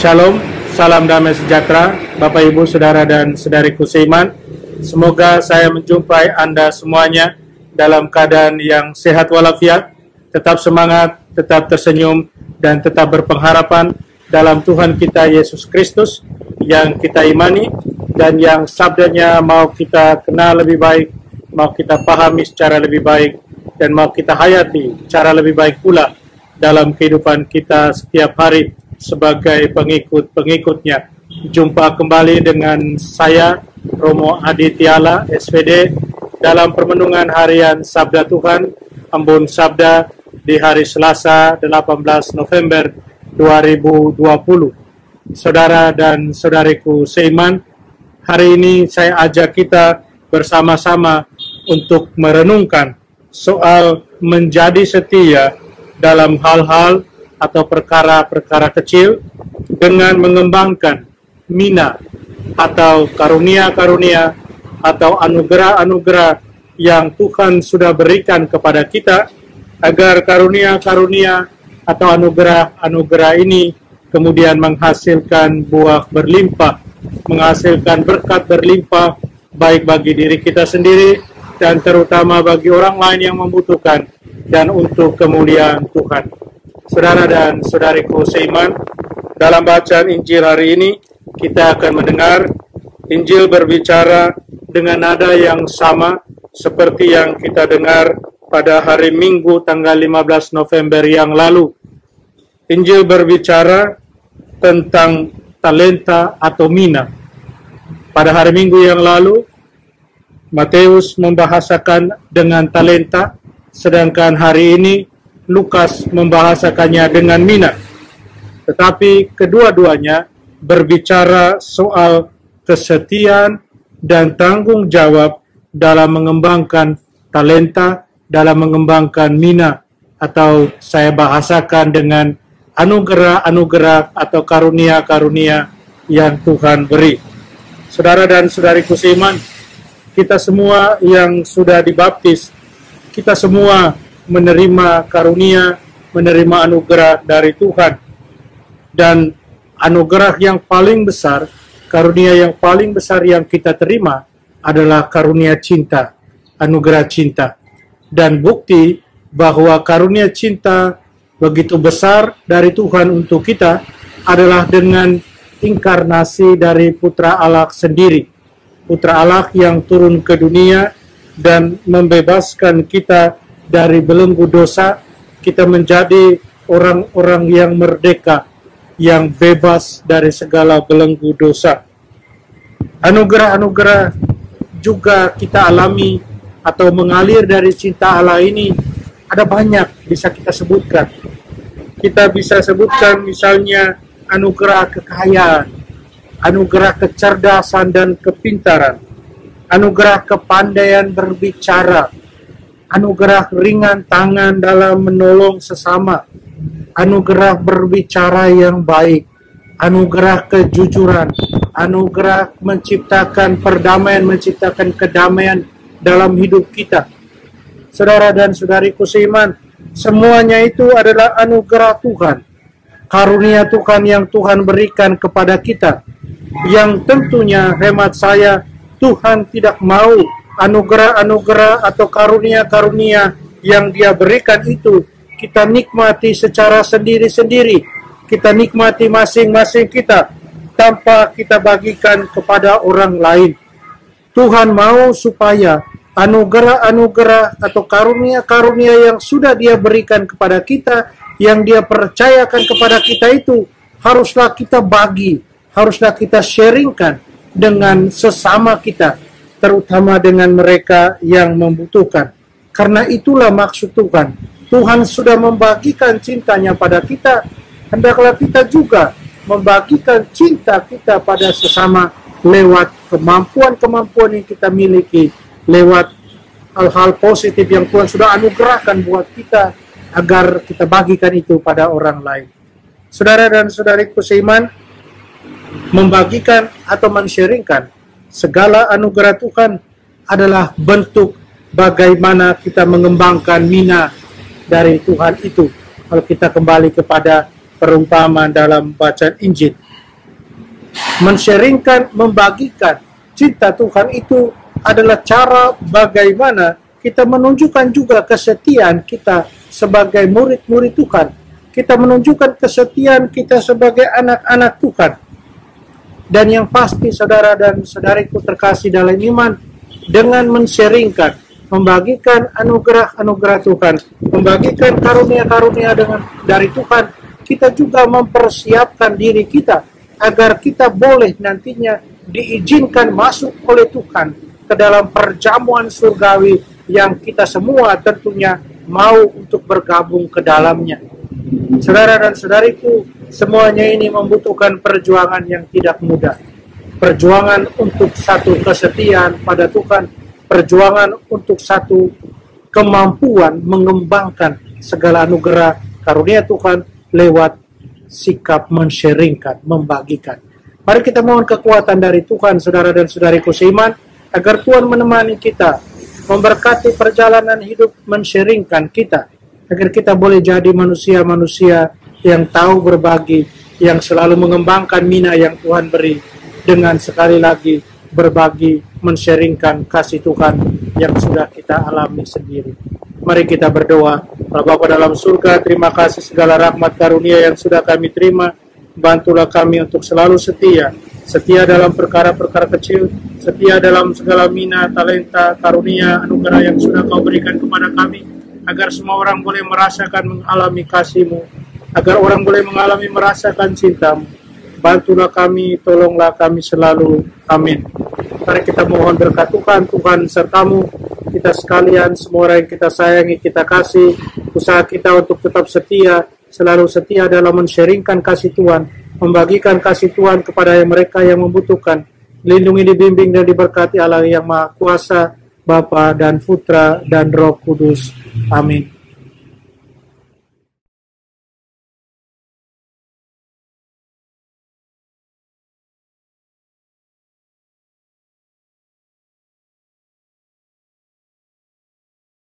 Shalom, salam damai sejahtera, Bapak Ibu, Saudara dan Saudariku seiman. Semoga saya menjumpai Anda semuanya dalam keadaan yang sehat walafiat, tetap semangat, tetap tersenyum, dan tetap berpengharapan dalam Tuhan kita Yesus Kristus yang kita imani dan yang sabdanya mau kita kenal lebih baik, mau kita pahami secara lebih baik, dan mau kita hayati secara lebih baik pula dalam kehidupan kita setiap hari sebagai pengikut-pengikutnya. Jumpa kembali dengan saya, Romo Aditya, SPD, dalam permenungan harian Sabda Tuhan, Embun Sabda, di hari Selasa 18 November 2020. Saudara dan saudariku seiman, hari ini saya ajak kita bersama-sama untuk merenungkan soal menjadi setia dalam hal-hal atau perkara-perkara kecil dengan mengembangkan mina atau karunia-karunia atau anugerah-anugerah yang Tuhan sudah berikan kepada kita, agar karunia-karunia atau anugerah-anugerah ini kemudian menghasilkan buah berlimpah, menghasilkan berkat berlimpah, baik bagi diri kita sendiri dan terutama bagi orang lain yang membutuhkan, dan untuk kemuliaan Tuhan. Saudara dan saudariku seiman, dalam bacaan Injil hari ini kita akan mendengar Injil berbicara dengan nada yang sama seperti yang kita dengar pada hari Minggu tanggal 15 November yang lalu. Injil berbicara tentang talenta atau mina. Pada hari Minggu yang lalu, Matius membahasakan dengan talenta, sedangkan hari ini Lukas membahasakannya dengan mina. Tetapi kedua-duanya berbicara soal kesetiaan dan tanggung jawab dalam mengembangkan talenta, dalam mengembangkan mina, atau saya bahasakan dengan anugerah-anugerah atau karunia-karunia yang Tuhan beri. Saudara dan saudariku seiman, kita semua yang sudah dibaptis, kita semua menerima karunia, menerima anugerah dari Tuhan. Dan anugerah yang paling besar, karunia yang paling besar yang kita terima adalah karunia cinta, anugerah cinta. Dan bukti bahwa karunia cinta begitu besar dari Tuhan untuk kita adalah dengan inkarnasi dari Putra Allah sendiri. Putra Allah yang turun ke dunia dan membebaskan kita dari belenggu dosa, kita menjadi orang-orang yang merdeka, yang bebas dari segala belenggu dosa. Anugerah-anugerah juga kita alami atau mengalir dari cinta Allah ini ada banyak bisa kita sebutkan. Kita bisa sebutkan misalnya anugerah kekayaan, anugerah kecerdasan dan kepintaran, anugerah kepandaian berbicara, anugerah ringan tangan dalam menolong sesama, anugerah berbicara yang baik, anugerah kejujuran, anugerah menciptakan perdamaian, menciptakan kedamaian dalam hidup kita. Saudara dan saudariku seiman, semuanya itu adalah anugerah Tuhan, karunia Tuhan yang Tuhan berikan kepada kita, yang tentunya hemat saya, Tuhan tidak mau anugerah-anugerah atau karunia-karunia yang Dia berikan itu kita nikmati secara sendiri-sendiri, kita nikmati masing-masing kita tanpa kita bagikan kepada orang lain. Tuhan mau supaya anugerah-anugerah atau karunia-karunia yang sudah Dia berikan kepada kita, yang Dia percayakan kepada kita itu haruslah kita bagi, haruslah kita sharingkan dengan sesama kita, terutama dengan mereka yang membutuhkan. Karena itulah maksud Tuhan. Tuhan sudah membagikan cintanya pada kita, hendaklah kita juga membagikan cinta kita pada sesama lewat kemampuan-kemampuan yang kita miliki, lewat hal-hal positif yang Tuhan sudah anugerahkan buat kita, agar kita bagikan itu pada orang lain. Saudara dan saudariku seiman, membagikan atau men-sharingkan segala anugerah Tuhan adalah bentuk bagaimana kita mengembangkan mina dari Tuhan itu. Kalau kita kembali kepada perumpamaan dalam bacaan Injil, Men-sharingkan, membagikan cinta Tuhan itu adalah cara bagaimana kita menunjukkan juga kesetiaan kita sebagai murid-murid Tuhan. Kita menunjukkan kesetiaan kita sebagai anak-anak Tuhan. Dan yang pasti saudara dan saudariku terkasih dalam iman, dengan men-sharingkan, membagikan anugerah-anugerah Tuhan, membagikan karunia-karunia dari Tuhan, kita juga mempersiapkan diri kita agar kita boleh nantinya diizinkan masuk oleh Tuhan ke dalam perjamuan surgawi yang kita semua tentunya mau untuk bergabung ke dalamnya. Saudara dan saudariku, semuanya ini membutuhkan perjuangan yang tidak mudah. Perjuangan untuk satu kesetiaan pada Tuhan, perjuangan untuk satu kemampuan mengembangkan segala anugerah karunia Tuhan lewat sikap men-sharingkan, membagikan. Mari kita mohon kekuatan dari Tuhan, saudara dan saudariku seiman, agar Tuhan menemani kita, memberkati perjalanan hidup men-sharingkan kita, agar kita boleh jadi manusia-manusia yang tahu berbagi, yang selalu mengembangkan mina yang Tuhan beri, dengan sekali lagi berbagi, men-sharingkan kasih Tuhan yang sudah kita alami sendiri. Mari kita berdoa. Bapa dalam surga, terima kasih segala rahmat karunia yang sudah kami terima. Bantulah kami untuk selalu setia. Setia dalam perkara-perkara kecil, setia dalam segala mina, talenta, karunia, anugerah yang sudah Kau berikan kepada kami, agar semua orang boleh merasakan mengalami kasih-Mu, agar orang boleh mengalami merasakan cinta-Mu. Bantulah kami, tolonglah kami selalu. Amin. Mari kita mohon berkat Tuhan, Tuhan sertamu, kita sekalian, semua orang yang kita sayangi, kita kasih, usaha kita untuk tetap setia, selalu setia dalam men-sharingkan kasih Tuhan, membagikan kasih Tuhan kepada mereka yang membutuhkan. Lindungi, dibimbing, dan diberkati Allah yang Maha Kuasa, Bapa dan Putra dan Roh Kudus. Amin.